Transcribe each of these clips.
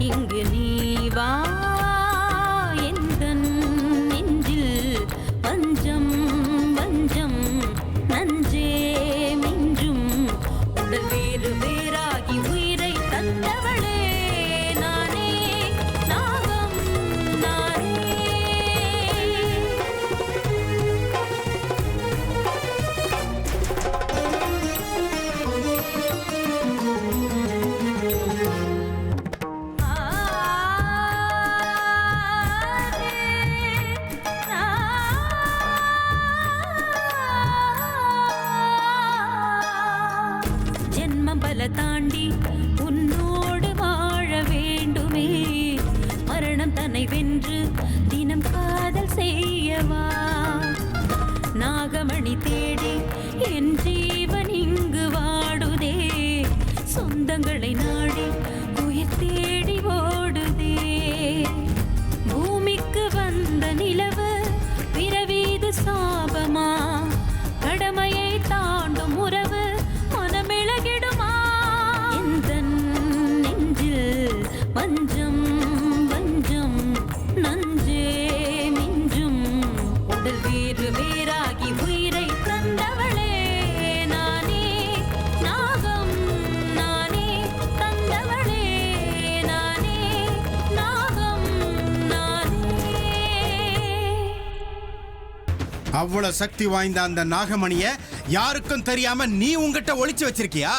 இங்கு நீ வா எந்தன் நெஞ்சில் பஞ்சம் வஞ்சம் நஞ்சே மிஞ்சும் உடல் வேறு வேறாகி உயிரை தந்தவளே நானே நாகம் நானே. ஜென்மபல தாண்டி உன்னோடு வாழ வேண்டுமே மரணம் தன்னை வென்று தினம் காதல் செய்யவா நாகமணி தேடி என் ஜீவன் இங்கு வாடுதே சொந்தங்களை நாடி உயிர் தேடி ஓடுதே பூமிக்கு வந்த நிலவு பிறவீது சாபமா கடமையை தாண்டும் உறவு மனமிளகிடுமா எந்தன் நெஞ்சில் வஞ்சம் வஞ்சம் நஞ்சே மிஞ்சும் உடல் வேறு வேறாகி உயிரை தந்தவளே நானே நாகம் நானே தந்தவளே நானே நாகம் நானே. அவ்வளவு சக்தி வாய்ந்த அந்த நாகமணிய யாருக்கும் தெரியாம நீ உங்ககிட்ட ஒளிச்சு வச்சிருக்கியா?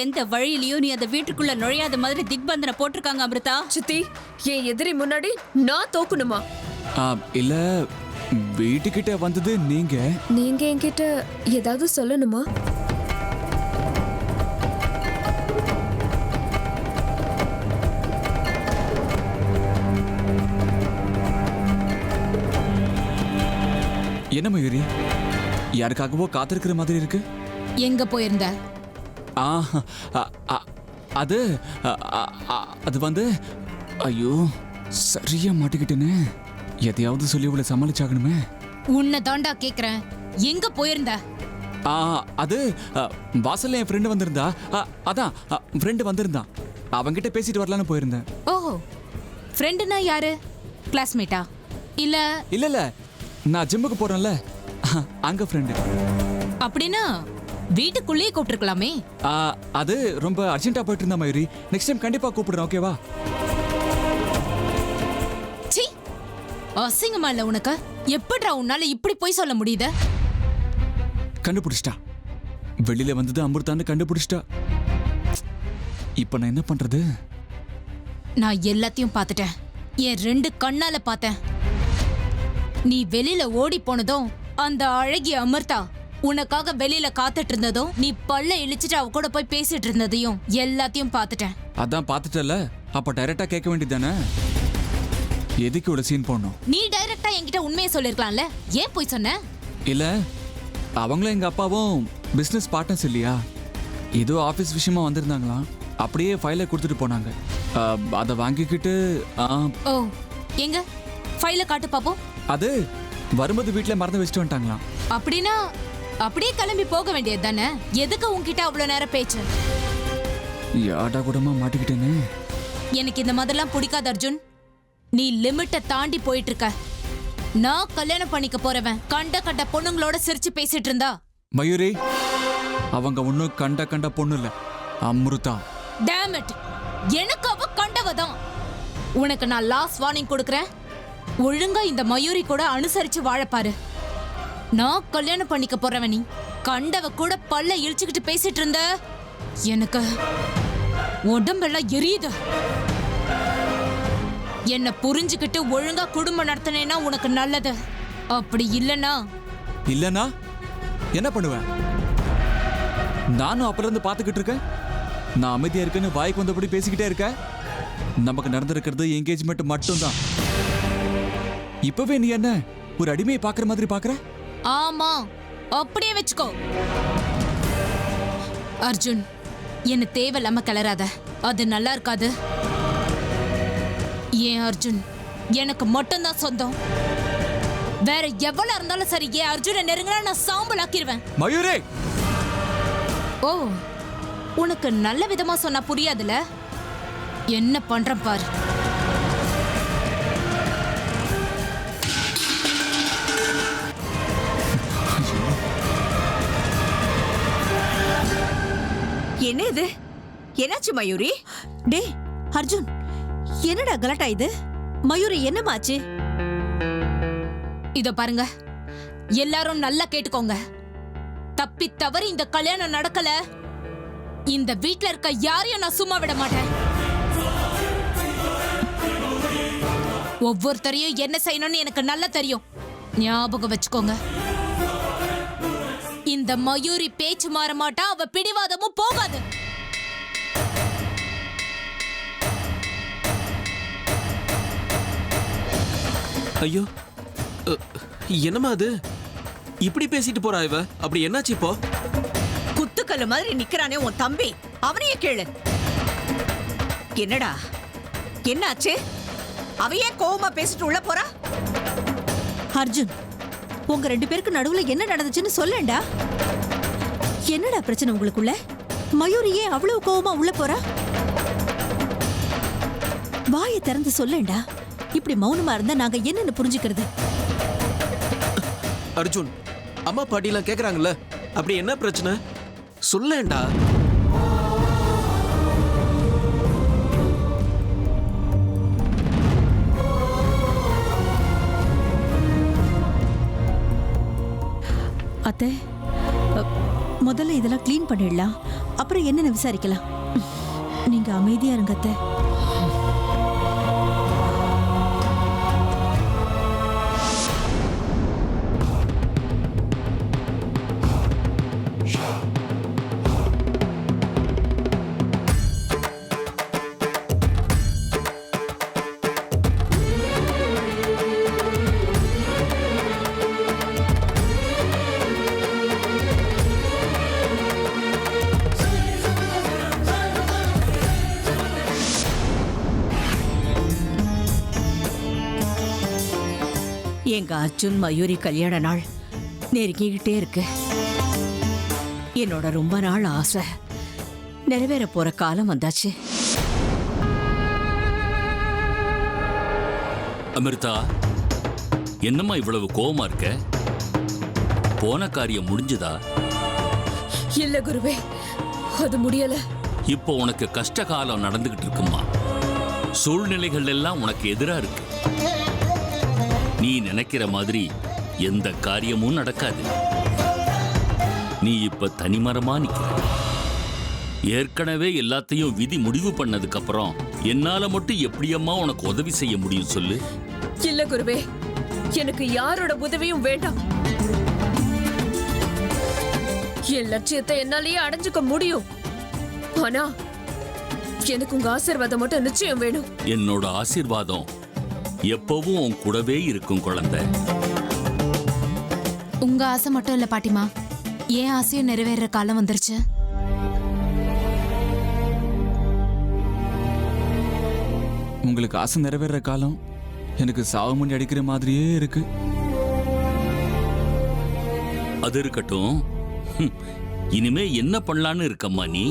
எந்த வழியிலயும் நீ அந்த வீட்டுக்குள்ள நுழையாத மாதிரி திக்பந்தனை போட்டிருக்காங்க அமிர்தா. சித்தி, என் எதிரி முன்னாடி நான் தோக்கணுமா? இல்ல, வீட்டுக்கிட்ட வந்தது நீங்க. நீங்க என்கிட்ட ஏதாவது சொல்லணுமா? என்ன மயூரி, யாருக்காகவோ காத்திருக்கிற மாதிரி இருக்கு. எங்க போயிருந்த? அது அது வந்து ஐயோ சரியா மாட்டிக்கிட்டேன்னு. எதையாவது சொல்லி இவ்வளவு சமாளிச்சாகணுமே. உன்னை தாண்டா கேக்குறேன், எங்க போயிருந்த? அது வாசல்ல என் ஃப்ரெண்டு வந்திருந்தா. அதான் ஃப்ரெண்டு வந்திருந்தான், அவங்கிட்ட பேசிட்டு வரலான்னு போயிருந்தேன். ஓஹோ, ஃப்ரெண்டுனா யாரு? கிளாஸ்மேட்டா? இல்ல இல்ல இல்ல, நான் ஜிம்முக்கு போறேன்ல, அங்க ஃப்ரெண்டு. அப்படின்னா வீட்டுக்குள்ளேயே கூப்பிட்டுருக்கலாமே. அது ரொம்ப அர்ஜென்ட்டா போயிட்டு இருந்தா மயூரி. நெக்ஸ்ட் டைம் கண்டிப்பா கூப்பிடுறேன், ஓகேவா? சீ, அசிங்கமா இல்ல உனக்கு? எப்படிடா உன்னால இப்படி போய் சொல்ல முடியுது? கண்டுபிடிச்சிட்டா, வெளியில வந்தது அமிர்தான்னு கண்டுபிடிச்சிட்டா. இப்ப நான் என்ன பண்றது? நான் எல்லாத்தையும் பார்த்துட்டேன், என் 2 கண்ணால பார்த்தேன். நீ வெளியில ஓடி போனதும் அந்த அழகிய அமிர்தா உனக்காக வெளியில காத்துட்டு இருந்ததும் நீ பல்ல இழிச்சிட்டு அவ கூட போய் பேசிட்டு இருந்ததையும் எல்லாத்தையும் பார்த்துட்டேன். அதான் பார்த்துட்டல, அப்ப டைரக்டா கேட்க வேண்டியதானே? எதுக்கு இவ்வளவு சீன் போடணும்? நீ டைரக்டா என்கிட்ட உண்மையை சொல்லிருக்கலாம்ல, ஏன் போய் சொன்ன? இல்ல, அவங்களும் எங்க அப்பாவும் பிசினஸ் பார்ட்னர்ஸ் இல்லையா? ஏதோ ஆபீஸ் விஷயமா வந்திருந்தாங்களாம், அப்படியே ஃபைலை கொடுத்துட்டு போனாங்க. அதை வாங்கிக்கிட்டு ஓ, எங்க ஃபைலை காட்டு பாப்போம். அது வரும்போது வீட்டுல மறந்து வச்சுட்டு வந்துட்டாங்களாம். அப்படின்னா அப்படியே கிளம்பி போக வேண்டியது தானே? எதுக்கு உன்கிட்ட அவ்வளவு நேரம் பேச்சு? யாடா கூடமா மாட்டிக்கிட்டேன்னு. எனக்கு இந்த மாதிரிலாம் பிடிக்காது அர்ஜுன். நீ லிமிட்டை தாண்டி போயிட்டு இருக்க. நான் கல்யாணம் பண்ணிக்க போறவன் கண்ட கண்ட பொண்ணுங்களோட சிரிச்சு பேசிட்டு இருந்தா? மயூரி, அவங்க ஒன்னும் கண்ட பொண்ணு இல்ல, அமிர்தா. டேம் இட், எனக்கு அவ கண்டவதான். உனக்கு நான் லாஸ்ட் வார்னிங் கொடுக்கறேன், ஒழுங்கா இந்த மயூரி கூட அனுசரிச்சு வாழப்பாரு. நான் கல்யாணம் பண்ணிக்க போறவன் நீ கண்டவ கூட பல்ல இழிச்சுக்கிட்டு பேசிட்டு இருந்த எனக்கு உடம்பெல்லாம் எரியுது. என்ன புரிஞ்சுக்கிட்டு ஒழுங்கா குடும்பம் நடத்தினேன்னா உனக்கு நல்லது. அப்படி இல்லனா என்ன பண்ணுவேன்? நானும் அப்புறம் இருந்து பாத்துக்கிட்டு இருக்கேன். நான் அமைதியா இருக்கேன்னு வாய்க்கு வந்தபடி பேசிக்கிட்டே இருக்க. நமக்கு நடந்திருக்கிறது என்கேஜ்மெண்ட் மட்டும்தான். இப்பவே நீ என்ன ஒரு அடிமையை பாக்குற மாதிரி பாக்குற? ஆமா, அப்படியே வச்சுக்கோ. அர்ஜுன், என்ன தேவையில்லாம கிளறாத, அது நல்லா இருக்காது. ஏன் அர்ஜுன் எனக்கு மட்டும்தான் சொந்தம், வேற எவ்வளவு இருந்தாலும் சரி. ஏன் அர்ஜுனை நெருங்கினா நான் சாம்பல் ஆக்கிடுவேன். மயூரே! ஓ, உனக்கு நல்ல விதமா சொன்னா புரியாதுல? என்ன பண்றேன் பாரு. என்ன இது? என்னாச்சு மயூரி? டேய் அர்ஜுன், என்னடா கலாட்டா இது? மயூரி என்னமாச்சு? இத பாருங்க, எல்லாரும் நல்லா கேட்டுக்கோங்க. தப்பி தவறி இந்த கல்யாணம் நடக்கல, இந்த வீட்ல இருக்க யாரையும் நான் சும்மா விட மாட்டேன். ஒவ்வொருத்தரையும் என்ன செய்யணும்னு எனக்கு நல்லா தெரியும். ஞாபகம் வச்சுக்கோங்க. இந்த மயூரி பேச்சு மாற மாட்டா, அவ பிடிவாதமும் போகாது. ஐயோ, என்னம்மா அது? இப்படி பேசிட்டு போறா இவ? அப்படி என்னாச்சு இப்போ? குத்துக்கல்லு மாதிரி நிக்கிறானே உன் தம்பி, அவனையே கேளு. என்னடா என்னாச்சு? அவ ஏன் கோவமா பேசிட்டு உள்ள போறா? அர்ஜுன், உங்க 2 பேருக்கு நடுவுல என்ன நடந்துச்சுன்னு சொல்லேன்டா. என்னடா பிரச்சனை உங்களுக்குள்ள? மயூரி ஏன் அவ்வளவு கோவமா உள்ள போறா? வாயை திறந்து சொல்லேன்டா. இப்படி மௌனமா இருந்தா நாங்க என்னன்னு புரிஞ்சுக்கிறது? அர்ஜுன், அம்மா பாட்டி எல்லாம் கேக்குறாங்கல்ல, அப்படி என்ன பிரச்சனை சொல்லேன்டா. அத்தை, முதல்ல இதெல்லாம் க்ளீன் பண்ணிடலாம், அப்புறம் என்னன்னு விசாரிக்கலாம். நீங்க அமைதியா இருங்க அத்தை. எங்க அர்ஜுன் மயூரி கல்யாண நாள் நெருங்கிக்கிட்டே இருக்கு. என்னோட ரொம்ப நாள் ஆசை நிறைவேற போற காலம் வந்தாச்சு. அமிர்தா, என்னம்மா இவ்வளவு கோவமா இருக்க? போன காரியம் முடிஞ்சதா? இல்ல குருவே, அது முடியல. இப்போ உனக்கு கஷ்ட காலம் நடந்துகிட்டு இருக்குமா? சூழ்நிலைகள் எல்லாம் உனக்கு எதிரா இருக்கு. நீ நினைக்கிற மாதிரி எந்த காரியமும் நடக்காது. நீ இப்ப தனிமரமா நிக்கிற. ஏற்கனவே எல்லாத்தையும் விதி முடிவு பண்ணதுக்கு அப்புறம் என்னால மட்டும் எப்படியம்மா உனக்கு உதவி செய்ய முடியும் சொல்லு? இல்ல குருவே, எனக்கு யாரோட உதவியும் வேண்டாம். என் லட்சியத்தை என்னாலேயே அடைஞ்சுக்க முடியும். ஆனா எனக்கு உங்க ஆசீர்வாதம் மட்டும் நிச்சயம் வேணும். என்னோட ஆசீர்வாதம் எப்பவும் உன் கூடவே இருக்கும் குழந்தை. உங்க ஆசை மட்டும் இல்ல பாட்டிமா, ஏன் ஆசையும் நிறைவேற காலம் வந்துருச்சு. உங்களுக்கு ஆசை நிறைவேற காலம் எனக்கு சாவு மணி அடிக்கிற மாதிரியே இருக்கு. அது இருக்கட்டும். இனிமே என்ன பண்ணலான்னு இருக்கம்மா நீ?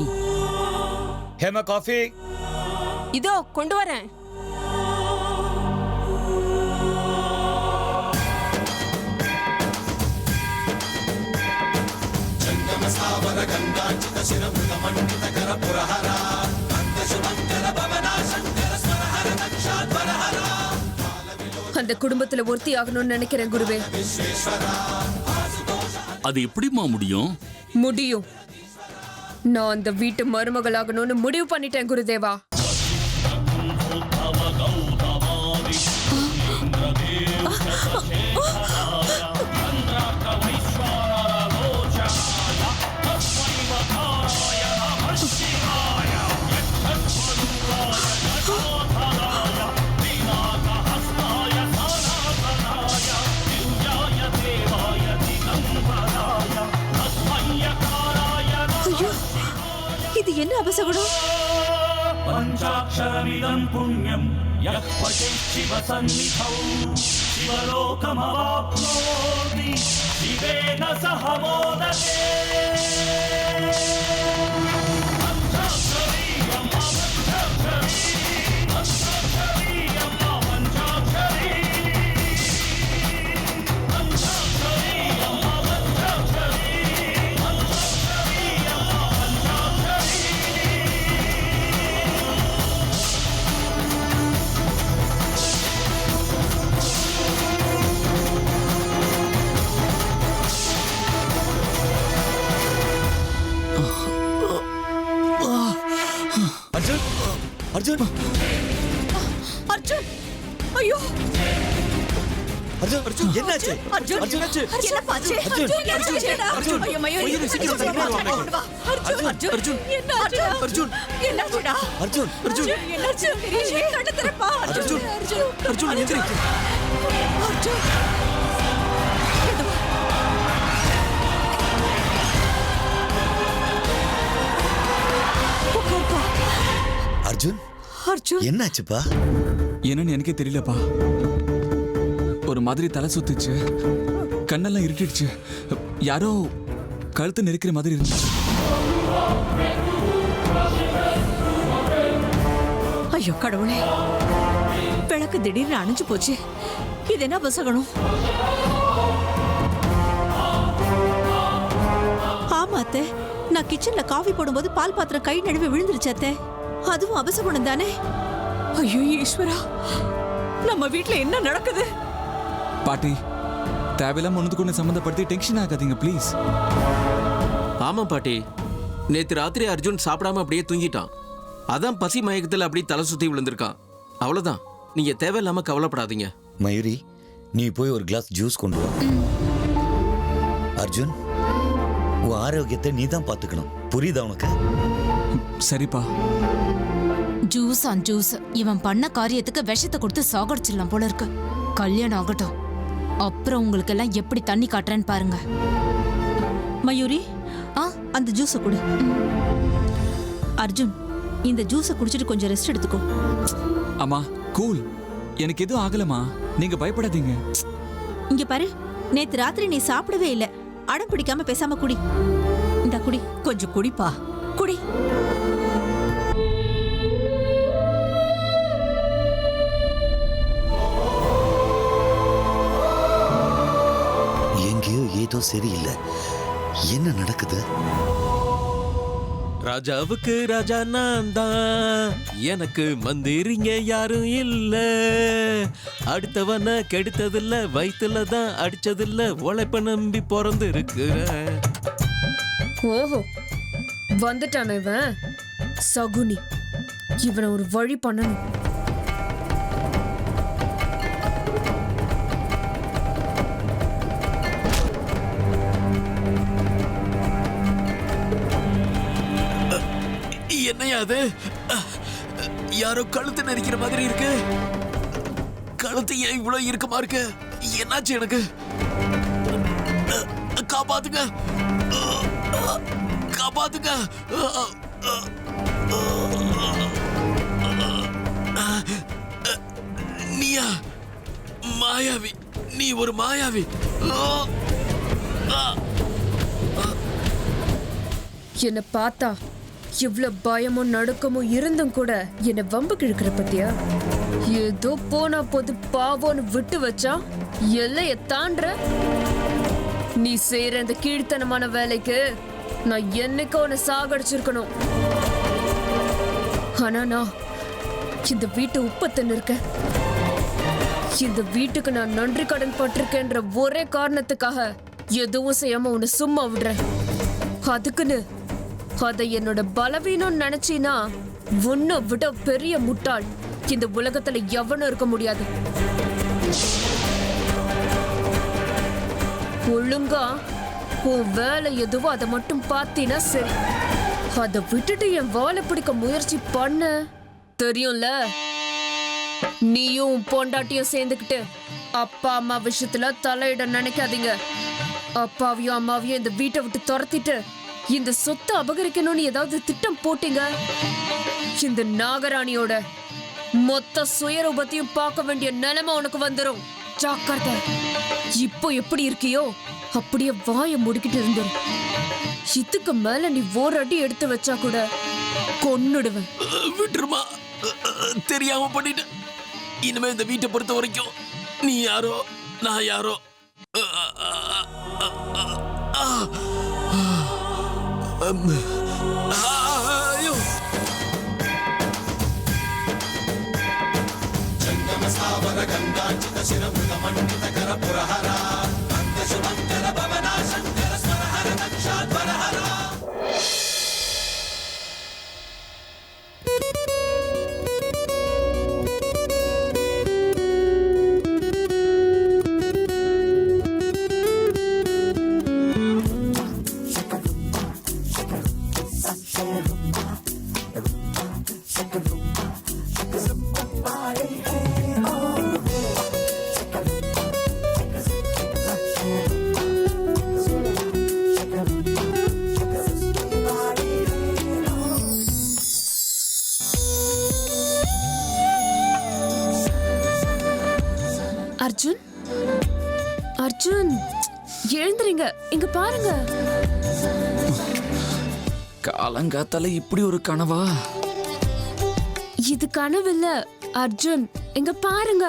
ஹேமா, காஃபி. இதோ கொண்டு வரேன். அந்த குடும்பத்துல ஒருத்தி ஆகணும்னு நினைக்கிறேன் குருவே. அது எப்படிமா முடியும்? முடியும். நான் அந்த வீட்டு மருமகளாகணும்னு முடிவு பண்ணிட்டேன் குருதேவா. இது என்ன அபசகுணம்? பஞ்சாக்ஷரமிதம் புண்ணியம் யக் பஜேத் சிவ சந்நிதௌ சிவலோகமவாப்னோதி சிவேன சஹ மோததே. அர்ஜுன் அர்ஜுன் ஐயோ அர்ஜுன் அர்ஜுன் என்னாச்சு அர்ஜுன் என்னாச்சு என்னப்பா ஆச்சு அர்ஜுன், என்னாச்சுடா? அர்ஜுன், ஐயோ, மயூரி, மயூரி, சீக்கிரம் அர்ஜுன், சீக்கிரம் கொண்டு வா. அர்ஜுன் அர்ஜுன் அர்ஜுன், என்னாச்சுடா? அர்ஜுன், என்னாச்சுடா? அர்ஜுன் அர்ஜுன், என்னாச்சு தெரியலையே. கண்ணு திறப்பா. அர்ஜுன், அர்ஜுன், எந்திரி. அர்ஜுன் மெதுவா. உட்காருப்பா. அர்ஜுன் அர்ஜுன் என்னாச்சுப்பா என்னன்னு எனக்கே தெரியலப்பா. ஒரு மாதிரி தலை சுத்துச்சு, கண்ணெல்லாம் இருட்டிடுச்சு, யாரோ கழுத்து நெரிக்கிற மாதிரி இருந்துச்சு. ஐயோ கடவுளே, விளக்கு திடீர்னு அணைஞ்சு போச்சு. இது என்ன அபசகனம்? ஆமா அத்தை, நான் கிச்சன்ல காஃபி போடும்போது பால் பாத்திரம் கை நடுவே விழுந்துருச்சு அத்தை. அதுவும் அபசகுணம் தானே? ஐயோ ஈஸ்வரா, நம்ம வீட்ல என்ன நடக்குது? பாட்டி, தேவையில்லாம ஒண்ணுக்கு ஒண்ணு சம்மந்தப்படுத்தி டென்ஷன் ஆகாதீங்க ப்ளீஸ். ஆமா பாட்டி, நேத்து ராத்திரி அர்ஜுன் சாப்பிடாம அப்படியே தூங்கிட்டான். அதான் பசி மயக்கத்துல அப்படியே தலை சுத்தி விழுந்திருக்கான். அவ்வளவுதான், நீங்க தேவையில்லாம கவலைப்படாதீங்க. மயூரி, நீ போய் ஒரு கிளாஸ் ஜூஸ் கொண்டு வா. அர்ஜுன், உன் ஆரோக்கியத்தை நீ தான் பாத்துக்கணும், புரியுதா உனக்கு? சரிப்பா. ஜூஸ் ஆன் ஜூஸ், இவன் பண்ண காரியத்துக்கு விஷத்தை கொடுத்து சாகடிச்சிடலாம் போல இருக்கு. கல்யாணம் ஆகட்டும், அப்புறம் உங்களுக்கு எல்லாம் எப்படி தண்ணி காட்டுறேன்னு பாருங்க. மயூரி, அந்த ஜூஸை கொடு. அர்ஜுன், இந்த ஜூஸை குடிச்சிட்டு கொஞ்சம் ரெஸ்ட் எடுத்துக்கோ. அம்மா கூல், எனக்கு எதுவும் ஆகலமா, நீங்க பயப்படாதீங்க. இங்க பாரு, நேத்து ராத்திரி நீ சாப்பிடவே இல்ல, அடம் பிடிக்காம பேசாம குடி. இந்த குடி. கொஞ்சம் குடிப்பா, குடி. எங்கேயோ ஏதோ சரியில்லை, என்ன நடக்குது? ராஜாவுக்கு ராஜா நான் தான், எனக்கு மந்திரிங்க யாரும் இல்ல. அடுத்தவன கெடுத்ததில்ல, வயிற்றுல தான் அடிச்சதில்ல, உழைப்ப நம்பி பிறந்து இருக்கிறேன். ஓஹோ, வந்துட்டான இவன் சகுனி. இவனை ஒரு வழி பண்ணணும். என்னையா அது? யாரோ கழுத்து நெரிக்கிற மாதிரி இருக்கு. கழுத்து ஏன் இவ்வளவு இறுக்கமா இருக்கு? என்னாச்சு எனக்கு? காப்பாத்துங்க, காப்பாத்துங்க. நீயா மாயாவி? நீ ஒரு மாயாவி. என்ன பார்த்தா இவ்வளவு பயமும் நடுக்கமும் இருந்தும் கூட என்ன வம்பு கிழக்கிற பத்தியா? ஏதோ போனா போது பாவோன்னு விட்டு வச்சா எல்லைய தாண்டுற. நீ செய்யற இந்த கீழ்த்தனமான வேலைக்கு நான் என்னைக்கு உன்னை சாகடிச்சிருக்கணும். ஆனா நான் இந்த வீட்டு உப்பத்தன்னு இருக்கேன். இந்த வீட்டுக்கு நான் நன்றி கடன் பட்டிருக்கேன்ற ஒரே காரணத்துக்காக எதுவும் செய்யாம உன்னை சும்மா விடுறேன். அதுக்குன்னு அதை என்னோட பலவீனம் நினைச்சினா உன்னை விட பெரிய முட்டாள் இந்த உலகத்துல எவனும் இருக்க முடியாது. ஒழுங்கா உன் வேலை எதுவோ அதை மட்டும் பார்த்தீனா சரி. அதை விட்டுட்டு என் வாழை பிடிக்க முயற்சி பண்ண, தெரியும்ல, நீயும் பொண்டாட்டியும் சேர்ந்துக்கிட்டு அப்பா அம்மா விஷயத்துல தலையிட நினைக்காதீங்க. அப்பாவையும் அம்மாவையும் இந்த வீட்டை விட்டு துரத்திட்டு இந்த சொத்தை அபகரிக்கணும்னு ஏதாவது திட்டம் போட்டீங்க, இந்த நாகராணியோட மொத்த சுயரூபத்தையும் பார்க்க வேண்டிய நிலைமை உனக்கு வந்துடும். ஜாக்கிரதை. இப்போ எப்படி இருக்கியோ அப்படியே வாயை முடிக்கிட்டு இருந்துரும். இதுக்கு மேல நீ ஒரு அடி எடுத்து வச்சா கூட கொன்னுடுவேன். விட்டுருமா, தெரியாம பண்ணிட்டு. இனிமே இந்த வீட்டை பொறுத்த வரைக்கும் நீ யாரோ நான் யாரோ. ஐயோ, அர்ஜுன் அர்ஜுன் எழுந்துறீங்க, இங்க பாருங்க. காலங்காத்தால இப்படி ஒரு கனவா? இது கனவு இல்ல அர்ஜுன், இங்க பாருங்க.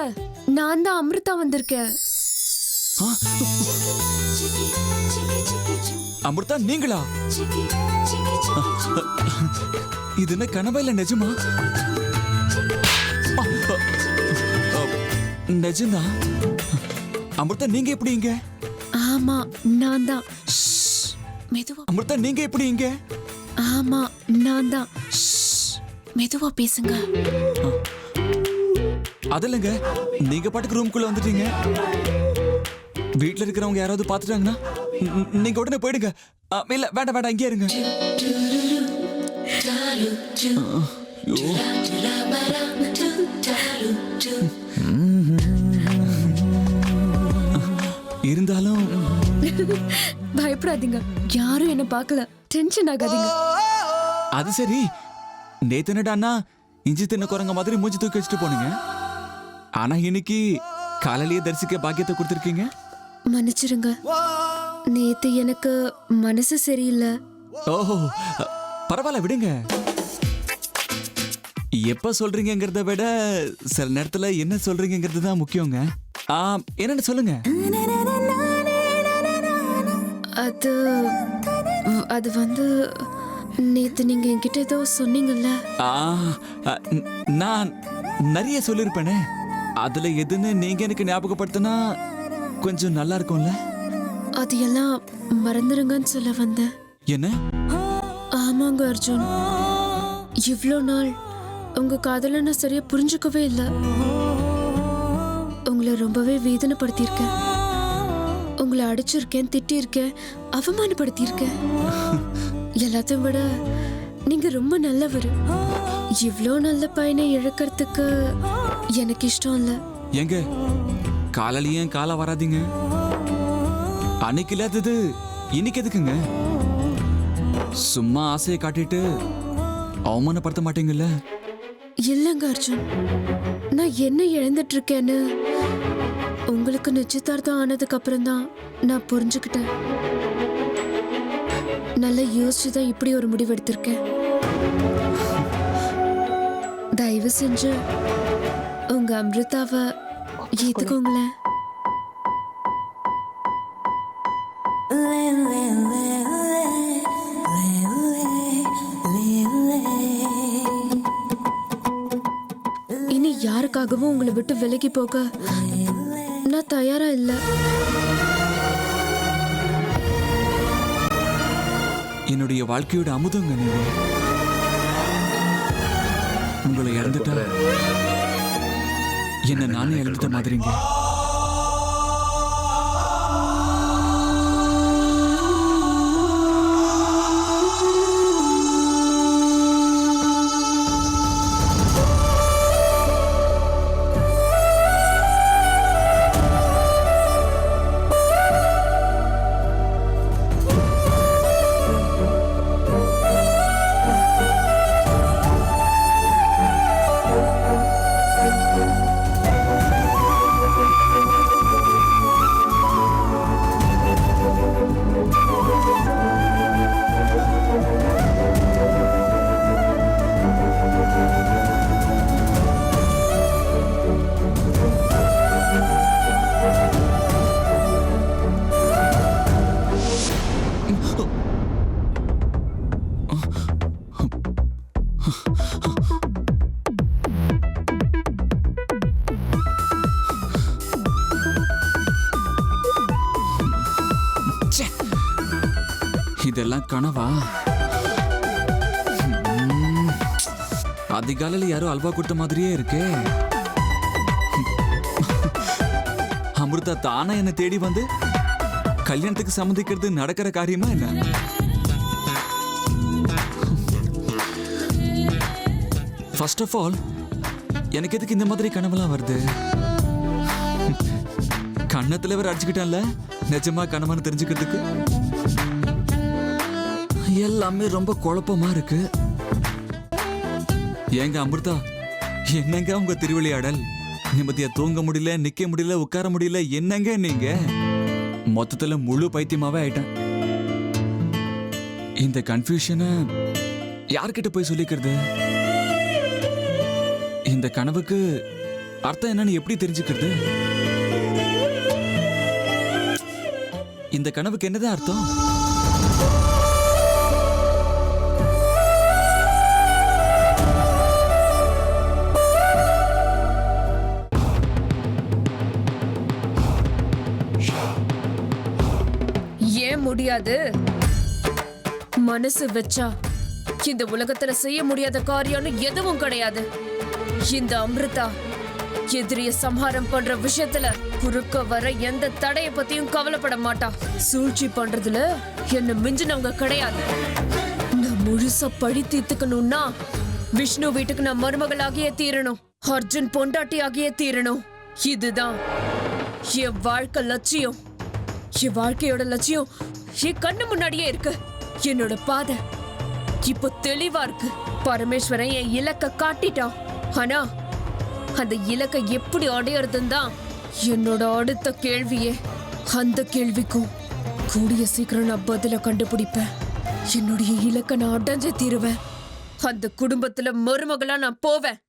நான் தான் அமிர்தா வந்திருக்கேன். அமிர்தா நீங்களா? இது என்ன கனவா இல்ல நிஜமா? நிஜம்தான். அமிர்தா நீங்க எப்படி இங்க? ஆமா நான் தான். மெதுவா. அமிர்தா நீங்க எப்படி இங்க? ஆமா நான் தான். மெதுவா பேசுங்க. அதில்லைங்க, நீங்க பாட்டுக்கு ரூம்குள்ள வந்துட்டீங்க. வீட்டுல இருக்கிறவங்க யாராவது பாத்துட்டாங்கன்னா நீங்க உடனே போயிடுங்க. இல்ல வேண்டாம் வேண்டாம், இங்கே இருங்க. இருந்தாலும் பயப்படாதீங்க, யாரும் என்ன பார்க்கல, டென்ஷன் ஆகாதீங்க. அது சரி, நேத்து என்னடான்னா இஞ்சி தின்ன குரங்க மாதிரி மூஞ்சி தூக்கி வச்சுட்டு போனீங்க. ஆனா இன்னைக்கு காலையிலேயே தரிசிக்க பாக்கியத்தை கொடுத்துருக்கீங்க. மன்னிச்சிருங்க, நேத்து எனக்கு மனசு சரியில்லை. ஓஹோ, பரவாயில்ல விடுங்க. எப்ப சொல்றீங்கிறத விட சில நேரத்துல என்ன சொல்றீங்கிறது தான் முக்கியங்க. என்னன்னு சொல்லுங்க. அது வந்து நேத்து நீங்க என்கிட்ட ஏதோ சொன்னீங்கல்ல. நான் நிறைய சொல்லிருப்பேனே, அதுல எதுன்னு நீங்க எனக்கு ஞாபகப்படுத்தினா கொஞ்சம் நல்லா இருக்கும்ல. அது எல்லாம் மறந்துருங்கன்னு சொல்ல வந்தேன். என்ன? ஆமாங்க அர்ஜுன், இவ்வளோ நாள் உங்க காதல நான் சரியா புரிஞ்சுக்கவே இல்லை. உங்களை ரொம்பவே வேதனைப்படுத்தியிருக்கேன். உங்களை அடிச்சிருக்கேன், திட்டிருக்கேன், அவமானப்படுத்தியிருக்கேன். எல்லாத்தையும் விட நீங்க ரொம்ப நல்லவர். இவ்வளோ நல்ல பையனை இழக்கிறதுக்கு எனக்கு இஷ்டம் இல்லை. எங்க காலையிலேயும் காலை வராதிங்க. அன்னைக்கு இல்லாதது இன்னைக்கு எதுக்குங்க? சும்மா ஆசையை காட்டிட்டு அவமானப்படுத்த மாட்டீங்கல்ல? இல்லைங்க அர்ஜுன், நான் என்ன இழந்துட்டு இருக்கேன்னு உங்களுக்கு நிச்சயதார்த்தம் ஆனதுக்கு அப்புறம் தான் நான் புரிஞ்சுக்கிட்டேன். நல்லா யோசிச்சுதான் இப்படி ஒரு முடிவு எடுத்திருக்கேன். தயவு செஞ்சு உங்க அமிர்தாவை ஏத்துக்கோங்களேன். இனி யாருக்காகவும் உங்களை விட்டு விலகி போக நான் தயாரா இல்லை. என்னுடைய வாழ்க்கையோட அமுதங்க நீங்க. உங்களை இழந்துட்டா என்ன நானே இழந்துட்ட மாதிரிங்க. இதெல்லாம் கனவா? அதிகாலையில் யாரோ அல்வா கொடுத்த மாதிரியே இருக்கே. அமிர்தா தானா என்ன தேடி வந்து கல்யாணத்துக்கு சம்மதிக்கிறது நடக்கிற காரியமா என்ன? ஃபர்ஸ்ட் ஆஃப் ஆல், எனக்கு எதுக்கு இந்த மாதிரி கனவெல்லாம் வருது? கண்ணத்துல வேற அடிச்சுக்கிட்டான்ல, நிஜமா கனவான்னு தெரிஞ்சுக்கிறதுக்கு. எல்லாமே ரொம்ப குழப்பமா இருக்கு. ஏங்க அமிர்தா, என்னங்க உங்க திருவிளையாடல்? நிம்மதியா தூங்க முடியல, நிக்க முடியல, உட்கார முடியல. என்னங்க நீங்க? மொத்தத்துல முழு பைத்தியமாவே ஆயிட்டேன். இந்த கன்ஃபியூஷனை யார்கிட்ட போய் சொல்லிக்கிறது? இந்த கனவுக்கு அர்த்தம் என்னன்னு எப்படி தெரிஞ்சுக்கிறது? இந்த கனவுக்கு என்னதான் அர்த்தம்? ஏன் முடியாது? மனசு வச்சா இந்த உலகத்துல செய்ய முடியாத காரியம்னு எதுவும் கிடையாது. இந்த அமிர்தா எதிரிய சம்ஹாரம் பண்ற விஷயத்துல குறுக்க வர எந்த தடைய பத்தியும் கவலைப்பட மாட்டா. சூழ்ச்சி பண்றதுல என்ன மிஞ்சினவங்க கிடையாது. நான் முழுசா பழி தீர்த்துக்கணும்னா விஷ்ணு வீட்டுக்கு நான் மருமகளாகியே தீரணும், அர்ஜுன் பொண்டாட்டியாகியே தீரணும். இதுதான் என் வாழ்க்கை லட்சியம். என் வாழ்க்கையோட லட்சியம் என் கண்ணு முன்னாடியே இருக்கு. என்னோட பாதை இப்போ தெளிவா இருக்கு. பரமேஸ்வரன் என் இலக்க காட்டிட்டான். ஆனா அந்த இலக்கை எப்படி அடையறதுன்னு தான் என்னோட அடுத்த கேள்வியே. அந்த கேள்விக்கும் கூடிய சீக்கிரம் நான் பதில கண்டுபிடிப்பேன். என்னுடைய இலக்க நான் அடைஞ்சே தீருவேன். அந்த குடும்பத்துல மருமகளா நான் போவேன்.